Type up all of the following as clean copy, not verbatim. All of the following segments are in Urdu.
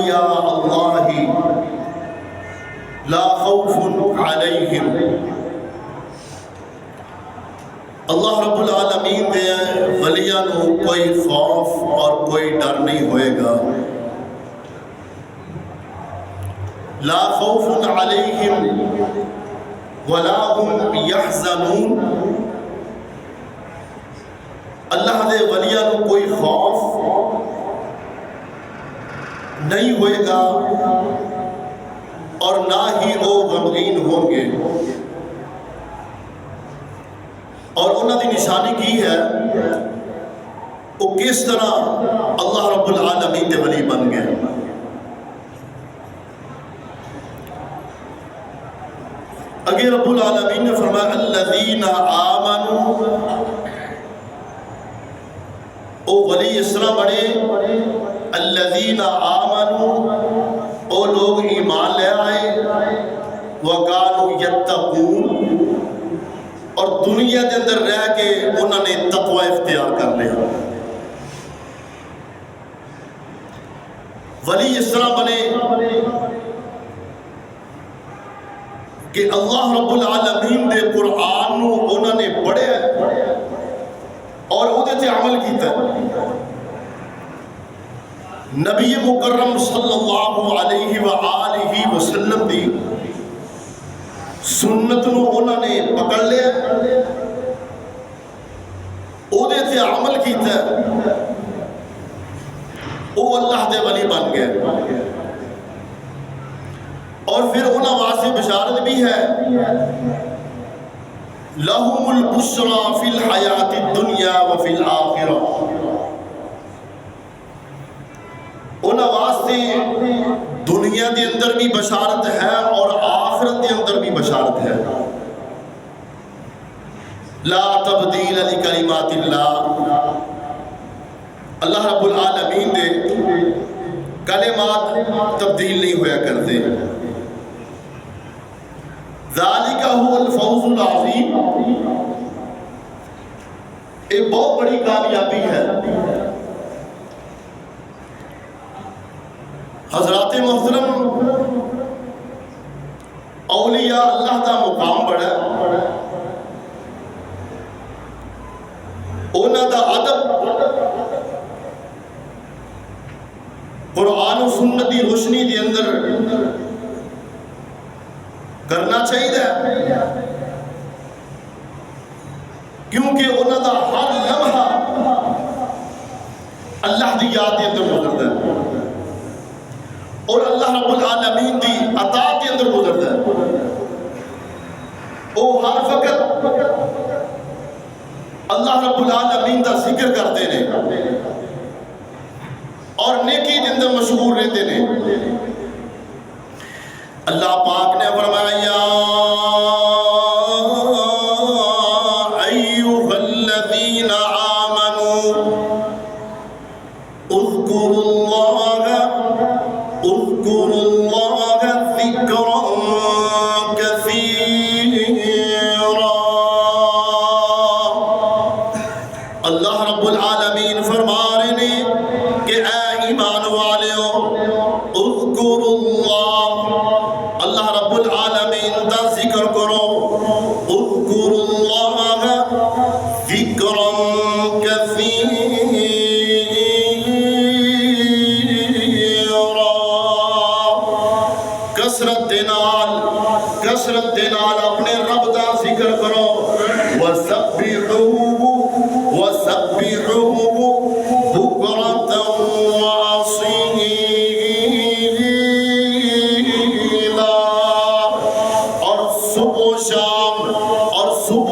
یا اللہ لا خوف علیہم۔ اللہ رب العالمین دے ولیاں نو کوئی خوف اور کوئی ڈر نہیں ہوئے گا۔ لا خوف علیہم ولا هم یحزنون۔ اللہ دے ولیاں نو کوئی خوف نہیں ہوئے گا اور نہ ہی وہ غمگین ہوں گے۔ اور انہوں دی نشانی کی ہے وہ کس طرح اللہ رب العالمین دے ولی بن گئے۔ اگے رب العالمین نے فرمایا الذین آمنوا، او ولی اس طرح بڑے الذین آمنوا، او لوگ ایمان لے آئے، وَقَالُوا يَتَّقُونَ، اور دنیا کے اندر رہ کے انہوں نے تقوی اختیار کر لیا۔ ولی اس طرح بنے کہ اللہ رب العالمین دے قرآن نو انہوں نے پڑھے اور وہ تے عمل کیتا ہے۔ نبی مکرم صلی اللہ علیہ وآلہ وسلم دی سنت نو انہوں نے پکڑ لیا، او دے تے عمل کیتا ہے، او اللہ دے ولی بن گئے۔ اور پھر انہوں واسطے بشارت بھی ہے لَهُمُ الْبُشْرَى فِي الْحَيَاةِ الدُّنْيَا وَفِي الْآخِرَةِ، انہوں واسطے دنیا کے اندر بھی بشارت ہے اور آخرت کے اندر بھی بشارت ہے۔ لا تبدیل لکلمات اللہ، اللہ رب العالمین دے کلمات تبدیل نہیں ہویا کرتے۔ ذالک هو الفوز العظیم، ایک بہت بڑی کامیابی ہے۔ حضرات محترم، اولیاء اللہ کا مقام بڑا ہے، انہاں دا ادب قرآن و سنت دی روشنی دے اندر کرنا چاہیے، کیونکہ انہاں دا ہر لمحہ اللہ دی یاد دے اندر گزرتا ہے اور اللہ رب العالمین دی اطاعت کے اندر گزرتا ہے۔ وہ ہر وقت اللہ رب العالمین دا ذکر کرتے ہیں اور نیکی کے اندر مشغول رہتے ہیں۔ اللہ پاک نے فرمایا یا ایھا الذین آمنوا اذکروا اللہ ذکرا کثیرا۔ اللہ رب العالمین فرما رہے ہیں کہ اے ایمان والیو اذکروا اللہ، اللہ رب العالمین دا ذکر کرو، اذکروا اللہ ذکرا کثیرا، کثرت دے نال اپنے رب دا ذکر کرو، وَسَبِّحُوهُ بُكْرَةً وَأَصِيلًا، اور صبح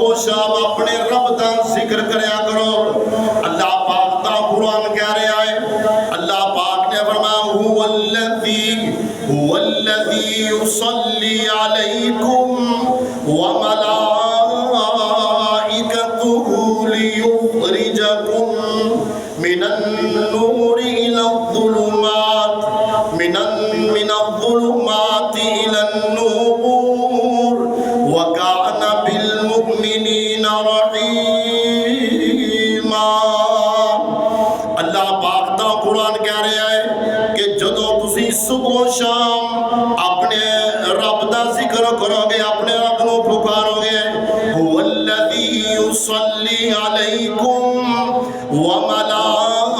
و شام اپنے رب دا ذکر کریا کرو۔ اللہ پاک دا قرآن کہہ رہا ہے، اللہ پاک نے فرمایا هو الذی یصلی علیکم وملائکتہ لیخرجکم من النور الی الظلمات، من الظلمات الی النور، وکان بالمؤمنین رحیما۔ اللہ پاک دا قرآن کہہ رہا ہے کہ جدو تسی صبح و شام اپنے رب دا ذکر کرو گے، اپنے رب نو پکارو گے، هو الذی یصلی علیکم وملائکتہ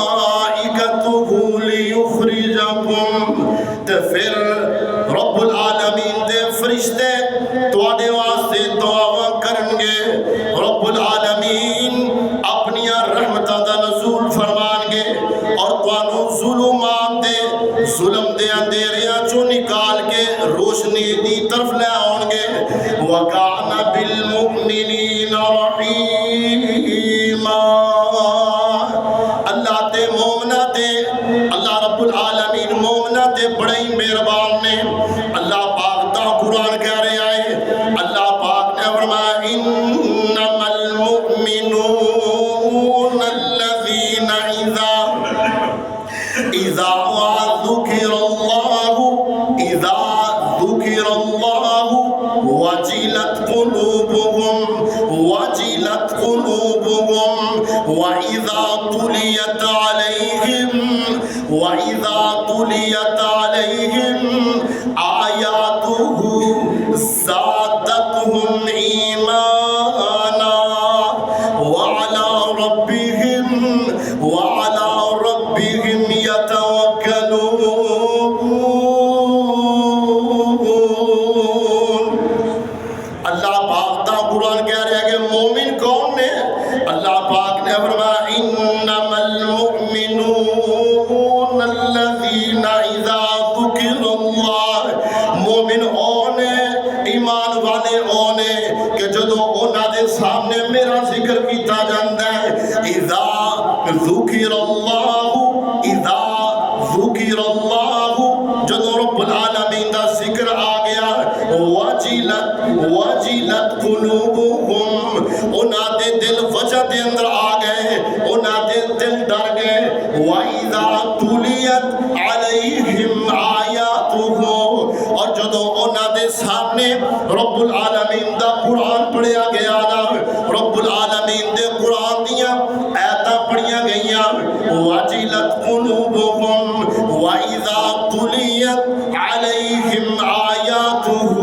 لیخرجکم، تے پھر رب العالمین دے فرشتے تواڈے واسطے دعا کرن گے، رب العالمین اپنی رحمتاں دا نزول فرمان گے اور تانوں ظلمات دے ظلم دے اندھیریاں چوں نکال کے روشنی دی طرف لے آؤں گے، وَكَانَ بِالْمُؤْمِنِينَ رَحِيمًا۔ اللہ تے مومنہ تے اللہ رب العالمین مومنہ تے بڑے ہی مہربان نے۔ اللہ پاک دا قرآن کہہ رہے آئے، اللہ پاک نے فرمایا انما المؤمنون الذین اذا ذکر اللہ وجلت قلوبهم وَإِذَا تُلِيَتْ عَلَيْهِمْ آيَاتُهُ زَادَتْهُمْ إِيمَانًا وَعَلَى رَبِّهِمْ يَتَوَكَّلُونَ۔ اللہ پاک دا قرآن کہہ رہے ہیں کہ مومن کون نے؟ اللہ پاک نے فرمایا انما المؤمنون الذین اذا ذکر اللہ، مومن اونے ایمان والے اونے کہ جدو انہاں دے سامنے میرا ذکر کیتا جاندا ہے، اذا ذکر اللہ جدو رب العالمین دا ذکر آ گیا، وجلت قلوبهم، انہاں دے دل وجہ دے اندر آ گئے، انہاں دے دل ڈر گئے، وَإِذَا تُلِيَتْ عَلَيْهِمْ آيَاتُهُ، اور جدو انہاں دے سامنے رب العالمین دا قرآن پڑھیا گیا نا، رب العالمین دے قرآن دیاں آیتاں پڑھیا گئیاں، وَجِلَتْ قُلُوبُهُمْ وَإِذَا تُلِيَتْ عَلَيْهِمْ آيَاتُهُ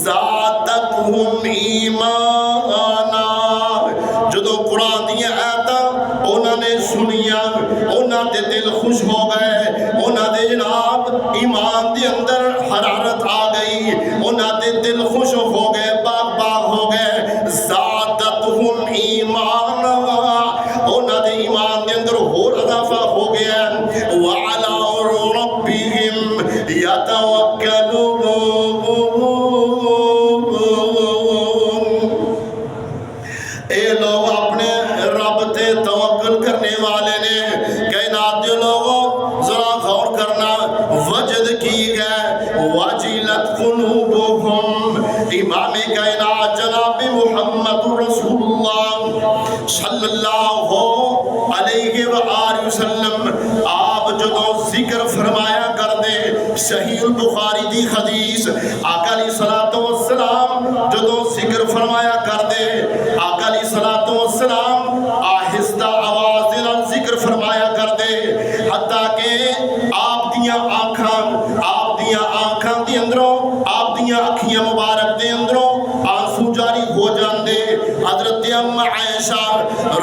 زَادَتْهُمْ إِيمَانًا، جدو قرآن دیاں آیتاں انہاں نے سنیاں، انہاں دے دل خوش ہو گئے، انہاں دے جناب ایمان دے اندر حرارت آ گئی، انہاں دے دل خوش ہو گئے، باغ ہو گئے، زادتہم ایمانا، انہاں دے ایمان دے اندر اور اضافہ ہو گیا، وعلی ربہم یتوکلون۔ اے لوگ اپنے رب تے توکل کرنے والے نے، کائنات دے لوگوں ذرا غور کرنا، وجد کی گئے وجلت قلوبهم، امام کائنات جناب محمد رسول اللہ صلی اللہ علیہ وآلہ وسلم آپ جدو ذکر فرمایا کر دے، صحیح البخاری دی حدیث، آقا علیہ السلام جدو ذکر فرمایا کر دے، آقا علیہ السلام آہستہ آواز دے نال ذکر فرمایا کر دے، حتیٰ کہ آپ دیاں آنکھاں دی اندروں، آپ دیاں اکھیاں مبارک دے اندروں آنسو جاری ہو جاندے۔ حضرت ام عائشہ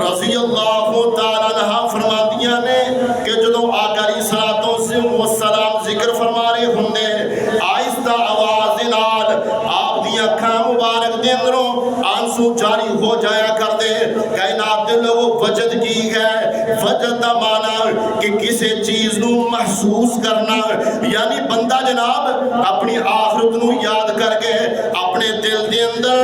رضی اللہ تعالیٰ عنہ فرماندیاں نے کہ جدو آقا علیہ السلام ذکر فرما رہے ہوندے، آہستہ آواز دے نال آپ دیاں اکھاں مبارک دے اندروں آنسو جاری ہو جایا کر دے۔ کائنات دے لوگوں وجد کی ہے، وجد دا معنی کہ کسی چیز نو محسوس کرنا، یعنی بندہ جناب اپنی آخرت نو یاد کر کے اپنے دل دے اندر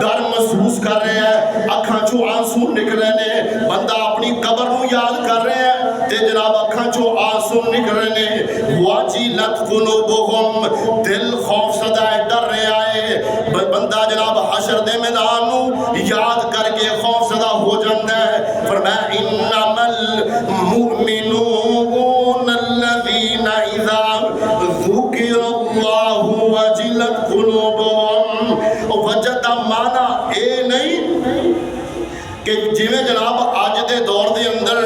ڈر محسوس کر رہے ہیں، اکھاں چوں آنسو نکل رہے ہیں، بندہ اپنی قبر نو یاد کر رہے ہیں تے جناب اکھاں چوں آنسو نکل رہے ہیں، وَجِلَتْ قُلُوبُهُمْ، دل خوف زدہ ڈر رہے آئے، بندہ جناب حشر دے میدان نو یاد کر کے خوف زدہ ہو جاندہ ہے۔ فرمایا انما المؤمنون الذین اذا ذکر اللہ وجلت قلوبهم، وجد مانا اے نہیں کہ جویں جناب آج دے دور دے اندر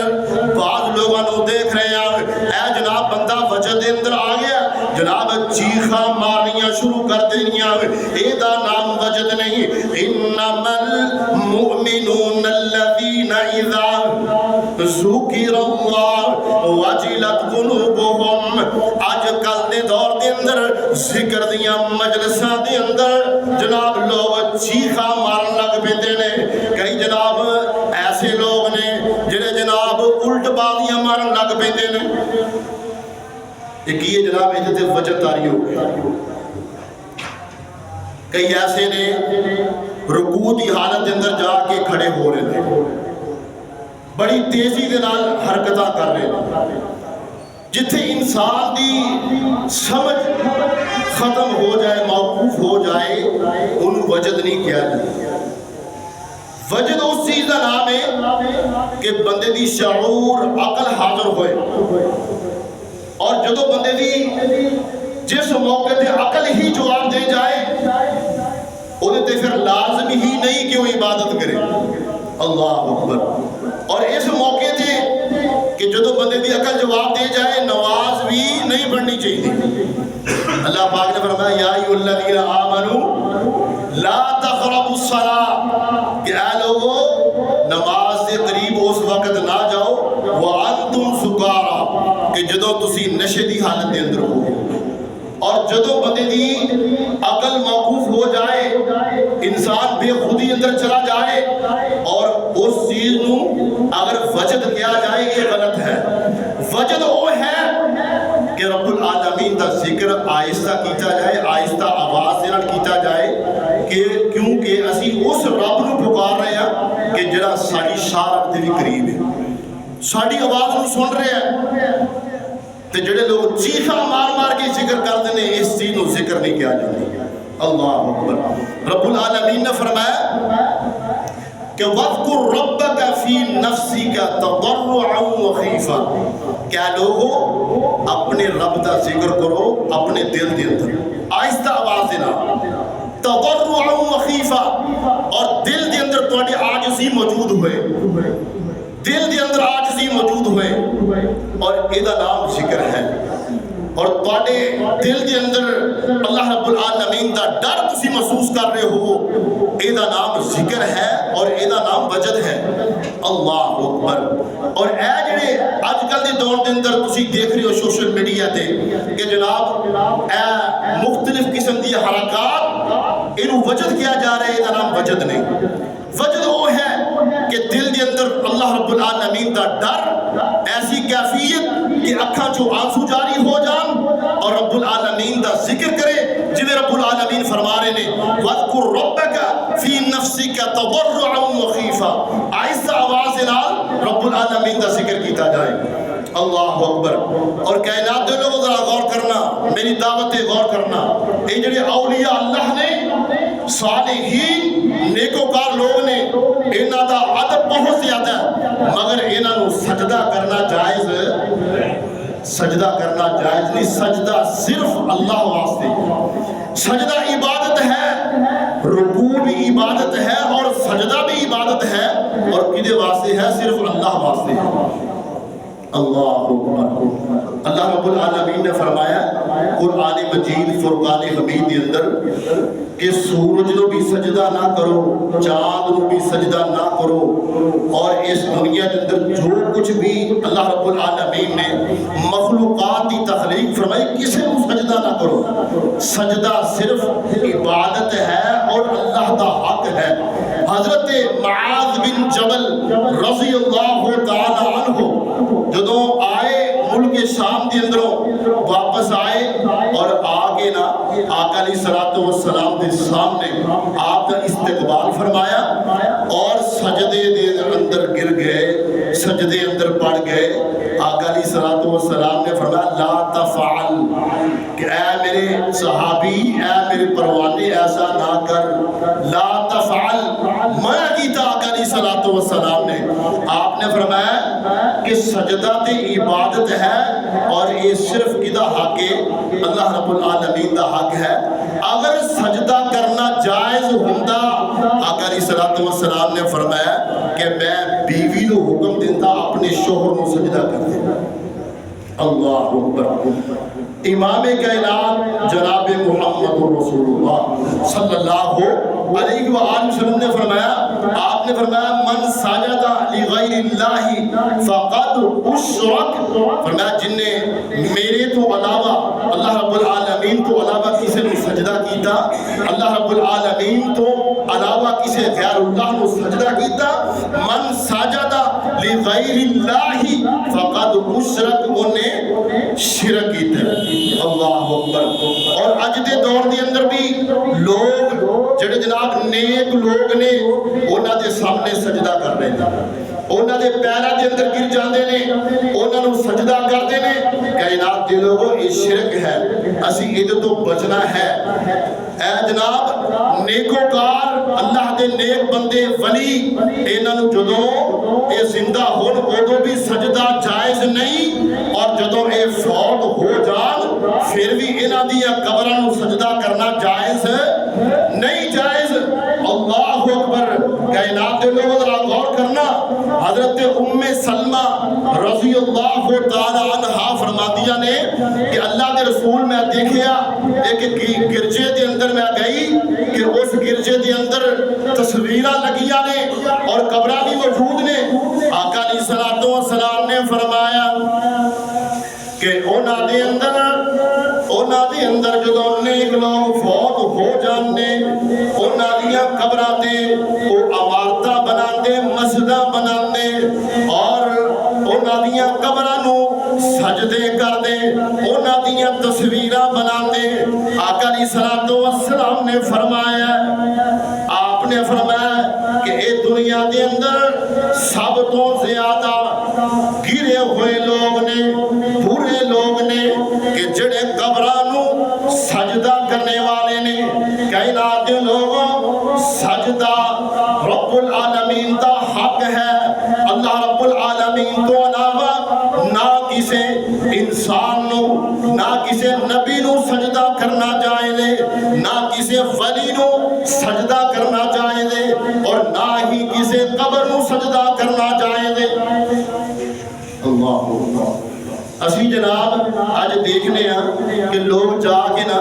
بعض لوگاں نو دیکھ رہے ہیں، اے جناب بندہ وجد دے اندر آ گیا جناب چیخا مارنیاں شروع کر دینیاں، ایدہ نام وجد نہیں۔ انما المؤمنون الذین اذا ذکر اللہ وجلت قلوبہم۔ آج کل دے دور دے اندر ذکر دیاں مجلساں دے اندر جناب لوگ چیخا مارن لگ پیندے نے۔ کئی جناب ایسے لوگ نے جنہیں جناب الٹ بازیاں مارن لگ پیندے نے۔ ایک یہ جناب عزت وجہ تاری ہو گیا۔ کئی ایسے نے رکوع دی حالت دے اندر جا کے کھڑے ہو رہے تھے، بڑی تیزی دے نال حرکتاں کر رہے تھے، جتھے انسان دی سمجھ ختم ہو جائے، موقوف ہو جائے، انہوں وجد نہیں کیا جائے۔ وجد اس چیز کا نام ہے کہ بندے دی شعور عقل حاضر ہوئے، اور جدو بندے دی جس موقع تے عقل ہی جواب دے جائے انہیں تے پھر لازم ہی نہیں کہ وہ عبادت کرے۔ اللہ اکبر۔ اور اس موقع تے کہ جدو بندے دی عقل جواب دے جائے نماز بھی نہیں پڑھنی چاہیے۔ اللہ پاک نے فرمایا یا ایھا الذین آمنوا لا تقربوا الصلاۃ، کہ اے لوگو نماز سے قریب اس وقت نہ جاؤ، وانتم سکارا، کہ جدو تسی نشے دی حالت دے اندر ہو۔ اور جدو بندے دی عقل موقوف ہو جائے، انسان بے خودی اندر چلا جائے، اور اس چیز نو اگر وجد کیا جائے یہ غلط ہے۔ وجد وہ ہے کہ رب العالمین دا ذکر آہستہ کیتا جائے، آہستہ آواز دینا کیتا جائے، کہ کیونکہ اسی اس رب نو پکار رہے ہیں کہ جڑا ساری شارت دے بھی قریب ہے، ساری آواز نو سن رہے ہیں۔ تے جڑے لوگ چیخا مار مار کے ذکر کرتے ہیں اس چیز نو ذکر نہیں کیا جاتا۔ اللہ اکبر۔ رب العالمین نے فرمایا کہ وَاذْكُرْ رَبَّكَ فِي نَفْسِكَ تَضَرُّعًا وَخِيفًا، کیا لوگو اپنے رب دا ذکر کرو اپنے دل دے اندر، آہستہ آواز دینا، تَضَرُّعًا وَخِيفًا، اور دل دے اندر تواڈی عاجزی موجود ہوئے، دل دے اندر عاجزی موجود ہوئے، اور ایدہ نام ذکر ہے۔ اور تواڈے دل دے اندر اللہ رب العالمین دا ڈر تسی محسوس کر رہے ہو، ایدہ نام ذکر ہے اور ایدہ نام وجد ہے۔ اللہ اکبر۔ اور اے جڑے آج کل دے دور دے اندر تسی دیکھ رہے ہو سوشل میڈیا تے کہ جناب اے مختلف قسم دی حرکات، انہوں وجد کیا جا رہا ہے، ایدہ نام وجد نہیں۔ وجد وہ ہے کہ دل دے اندر اللہ رب العالمین دا ڈر، ایسی کیفیت کہ اکھاں جو آنسو جاری ہو جان اور رب العالمین دا ذکر کرے، جنہیں رب العالمین فرما رہے نے وَاذْكُرْ رَبَّكَ فِي نَفْسِكَ تَضَرُّعًا وَخِيفًا، آہستہ آواز نال رب العالمین دا ذکر کیتا جائے۔ اللہ اکبر۔ اور کائنات دے لوگوں ذرا غور کرنا، میری دعوت غور کرنا، اے جڑے اولیاء اللہ نے، صالحین نیکوکار لوگ نے، انہاں دا ادب بہت زیادہ ہے، مگر انہاں نو سجدہ کرنا جائز، سجدہ کرنا جائز نہیں۔ سجدہ صرف اللہ واسطے، سجدہ عبادت ہے، رکوع بھی عبادت ہے اور سجدہ بھی عبادت ہے، اور کدے واسطے ہے؟ صرف اللہ واسطے ہے۔ اللہ اکبر۔ اللہ رب العالمین نے فرمایا قرآن مجید فرقان حمید کے اندر کہ سورج نو بھی سجدہ نہ کرو، چاند نو بھی سجدہ نہ کرو، اور اس دنیا کے اندر جو کچھ بھی اللہ رب العالمین نے مخلوقات کی تخلیق فرمائی کسی کو سجدہ نہ کرو۔ سجدہ صرف عبادت ہے اور اللہ کا حق ہے۔ حضرت معاذ بن جبل رضی اللہ تعالی عنہ جدوں آئے ملک شام کے اندروں واپس آئے اور آگے نا آقا علیہ السلام کے سامنے آپ کا استقبال فرمایا اور سجدے دے اندر گر گئے، سجدے اندر پڑ گئے۔ آقا علیہ السلام نے فرمایا لا تفعل، کہ اے میرے صحابی، اے میرے پروانے ایسا نہ کر، لا تفعل، منع کیتا آقا علیہ السلام نے۔ آپ نے فرمایا کہ سجدہ تے عبادت ہے اور یہ صرف کدا حق ہے؟ اللہ رب العالمین دا حق ہے۔ اگر سجدہ کرنا جائز ہوندا آقا علیہ السلام نے فرمایا کہ میں بیوی کو حکم دیتا اپنے شوہر کو سجدہ کر دے۔ اللہ اکبر۔ امام کائنات جناب محمد رسول اللہ صلی اللہ علیہ وآلہ وسلم نے فرمایا، آپ نے فرمایا من سجد لغیر اللہ فقد اشرک، فرمایا جن نے میرے تو علاوہ اللہ رب العالمین تو علاوہ کسی نے سجدہ کیتا، اللہ رب العالمین تو علاوہ کسی غیر اللہ نے سجدہ کیتا، من سجد لغیر اللہ فقد اشرک، انہیں شرک کیتا۔ اللہ اکبر۔ اور اج دے دور دے اندر بھی لوگ جڑے جناب نیک لوگ نے انہاں دے سامنے سجدہ کر رہے ہیں، انہاں دے پیراں دے اندر گر جاندے نے، انہاں نوں سجدہ کردے نے۔ کائنات دے لوگوں یہ شرک ہے، اسی ادھر تو بچنا ہے۔ اے جناب نیکوکار اللہ دے نیک بندے ولی، انہاں نوں جدوں اے زندہ ہون ادوں بھی سجدہ جائز نہیں، اور جدوں اے فوت ہو جان پھر بھی انہاں دیاں قبراں نوں سجدہ کرنا جائز نہیں، جائز۔ اللہ اکبر۔ کائنات دے لوگوں ذرا غور کرنا، حضرت ام سلمہ رضی اللہ تعالی عنہا فرماتیاں نے کہ اللہ دے رسول میں دیکھیا ایک گرجے دے اندر میں گئی کہ اس گرجے دے اندر تصویراں لگیاں نے اور قبراں بھی موجود نے۔ آقا علیہ الصلوۃ والسلام نے فرمایا کہ انہاں دے اندر جدوں نیک لوگ فوت ہو جاندے انہاں دیاں قبراں تے او عمارتاں بناندے، مسجداں بناندے اور انہاں دیاں قبراں نوں سجدے کردے، انہاں دیاں تصویراں بناندے۔ آقا علیہ الصلوۃ والسلام نے فرمایا، آپ نے فرمایا کہ اے دنیا دے اندر سب تو زیادہ گرے ہوئے لوگ نے، برے لوگ نے کہ جڑے قبراں نوں سجدہ کرنے والے نے۔ کائنات دے لوگوں سجدہ رب العالمین دا حق ہے، اللہ رب العالمین تو علاوہ نہ کسی انسان نو نہ کسی نبی نو سجدہ کرنا جائز ہے، نہ کسی ولی نو سجدہ کرنا جائز ہے، اور نہ ہی کسی قبر نو سجدہ کرنا جائز ہے۔ اللہ اکبر۔ اسی جناب آج دیکھنے ہیں کہ لوگ جا کے نا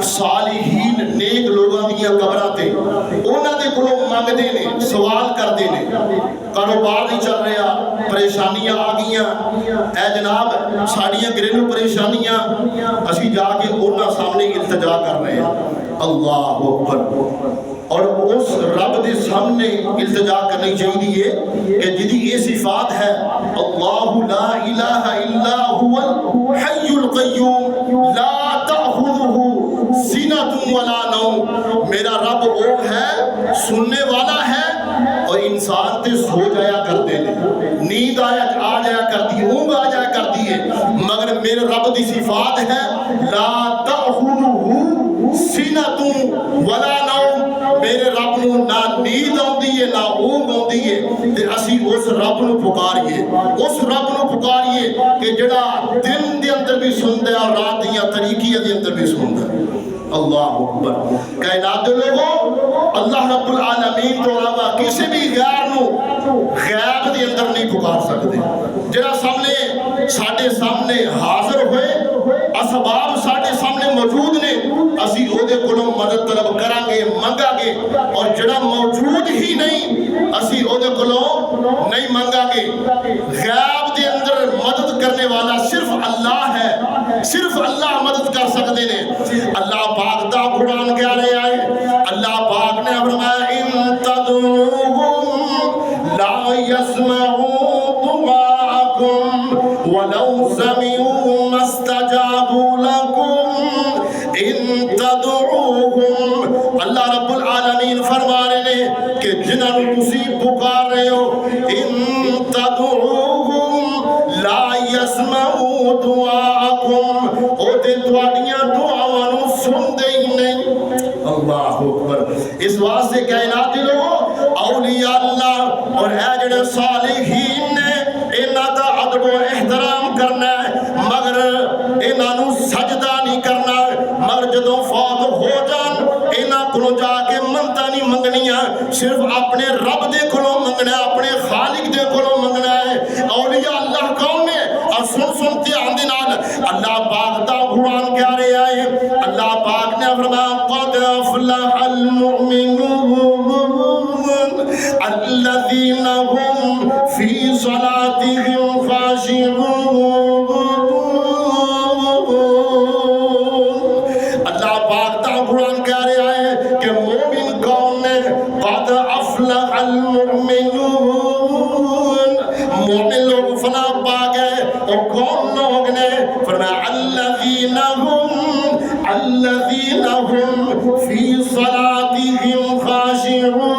صالحین نیک لوگوں دیاں قبراں تے انہاں دے کولوں منگدے نے، سوال کردے نے، کاروبار نہیں چل رہا، پریشانیاں آ گئیاں، اے جناب ساڈیاں گھریلو پریشانیاں، اسی جا کے انہاں سامنے التجا کر رہے ہیں۔ اللہ اکبر۔ اور اس رب دے سامنے التجا کرنی چاہیے کہ جدی یہ صفات ہے، اللہ لا الہ الا هو الحی القیوم لا تأخذہ سنۃ ولا نوم، میرا رب وہ ہے سننے والا ہے اور انسان تے سو جایا کرتے ہیں، نیند آ جایا کرتی ہے، اونگ آ جایا کرتی ہے، مگر میرے رب دی صفات ہے لا تأخذہ سنۃ ولا نوم، میرے رب نو نہ نیند آندی ہے نہ اونگ آندی ہے، تے اسی اس رب نو پکاریے، اس رب نو پکاریے کہ جڑا دن دے اندر بھی سندا ہے اور رات دیاں تاریکیاں دے اندر بھی سندا ہے۔ اللہ اکبر۔ کائنات دے لوگوں اللہ رب العالمین تو علاوہ کسی بھی غیر نو غیب دے اندر نہیں پکار سکتے۔ جڑا سامنے ساڈے سامنے حاضر ہوئے، اسباب ساڈے سامنے موجود نے، اسی او دے کولوں مدد طلب کران گے، منگا گے، اور جڑا موجود ہی نہیں اسی او دے کولوں نہیں منگا گے۔ غیب دے اندر مدد کرنے والا صرف اللہ ہے، صرف اللہ مدد کر سکتے نے۔ اللہ پاک دا قرآن کہہ رہے آئے، اللہ پاک نے فرمایا ان تدعوهم لا يسمعوا دعاءكم ولو سمعوا ما استجابوا لكم ان تدعوهم، اللہ رب العالمین فرما رہے ہیں کہ جنہاں نو تسی پکار رہے ہو، ان تدعوهم لا يسمعوا دعاءكم، او تے تواڈیاں دعاواں نو سندے ہی نہیں۔ اللہ اکبر۔ اس واسطے کائنات دے لوگوں اولیاء اللہ اور اے جڑے صالحین نے انہاں دا ادب و احترام کرنا ہے، مگر انہاں نو سجدہ نہیں کرنا، مگر جدوں فوت ہو جان انہاں کولوں جا کے منتاں نہیں منگنیاں، صرف اپنے رب دے کولوں منگنا ہے، اپنے خالق دے کولوں منگنا ہے۔ اولیاء اللہ کون نے؟ اور سن دھیان دے نال اللہ پاک دا قرآن فرمایا قد افلح المؤمنون الذین هم فی صلاتهم خاشعون. اللہ پاک تا قرآن کہہ رہا ہے کہ مومن کون نے؟ قد افلح المؤمنون، مومن لوگ فلاح پا گئے. اور کون لوگ نے؟ فرمایا الذین هم فی صلاتهم خاشعون،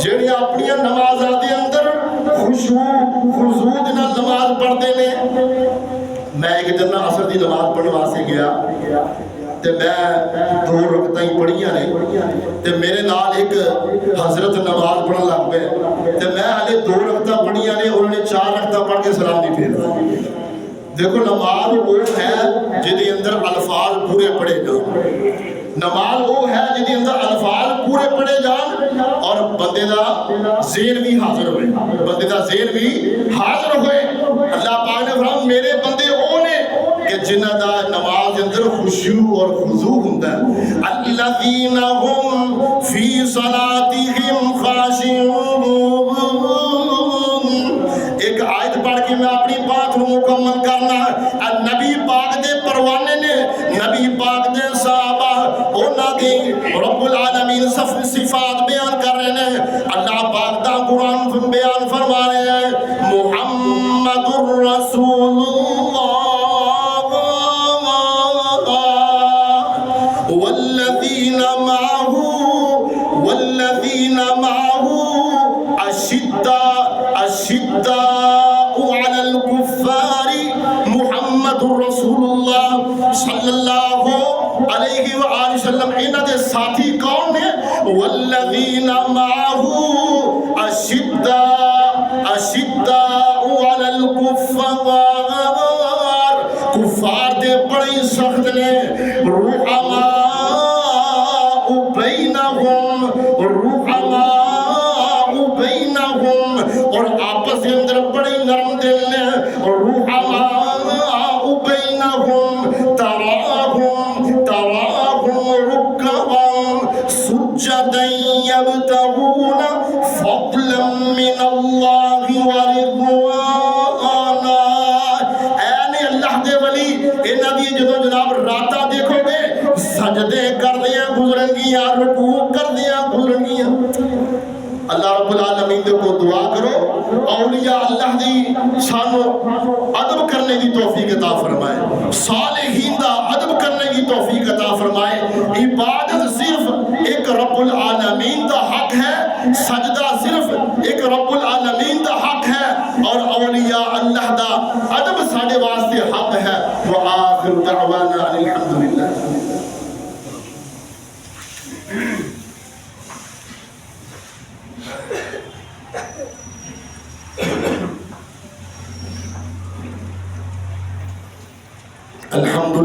جڑے اپنی نمازاں دے اندر خضوع دے نال نماز پڑھتے ہیں. میں ایک دن عصر دی نماز پڑھنے واسطے گیا تے میں 2 رکعتاں پڑھیاں نے تے میرے نال ایک حضرت نماز پڑھن لگ پے تے میں ہلے 2 رکعتاں پڑھیاں نے، انہوں نے 4 رکعتاں پڑھ کے سلام نہیں پھیرا. دیکھو نماز وہ ہے جدی اندر الفاظ پورے پڑھے جان، نماز وہ ہے جدی اندر الفاظ پورے پڑھے جان اور بندے دا ذہن بھی حاضر ہوئے، بندے دا ذہن بھی حاضر ہوئے. اللہ پاک نے فرمایا میرے بندے وہ نے کہ جنہاں دا نماز اندر خشوع اور خضوع ہوندا ہے. الذین هم فی صلاتهم خاشعون. ایک آیت پڑھ کے میں اپنی بات کو مکمل کرنا ہے. نبی پاک دے پروانے نے، نبی پاک دے صحابہ انہاں دی رب العالمین صفات بیان کر رہے ہیں. اللہ پاک دا قرآن بیان فرما رہے ہیں محمد الرسول اللہ والذین معه اشداء علی الکفار. محمد رسول اللہ صلی اللہ علیہ وآلہ وسلم انہاں دے ساتھی کون نے؟ والذین معه اشداء علی الکفار. کفار دے بڑی سخت نے. رحماء بینہم اور آپس کے اندر بڑی نرم دل نے. رحماء بینہم تراہم رکعا سجدا یبتغون فضلا من اللہ ورضوانا. اے اللہ دے ولی انہاں دی جدوں جناب راتاں دیکھو گے سجدے کردیاں گزرن گیاں، رکوع کردیاں گزرن گیاں. اللہ رب العالمین دے کو دعا کرو اولیاء اللہ دی سانو ادب کرنے کی توفیق عطا فرمائے، صالحین دا ادب کرنے کی توفیق عطا فرمائے. عبادت صرف ایک رب العالمین دا حق ہے، سجدہ صرف ایک رب العالمین دا حق ہے اور اولیاء اللہ دا ادب ساڈے واسطے حق ہے. وآخر دعوانا الحمدللہ. الحمد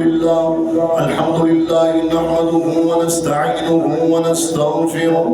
لله نحمده ونستعينه ونستغفره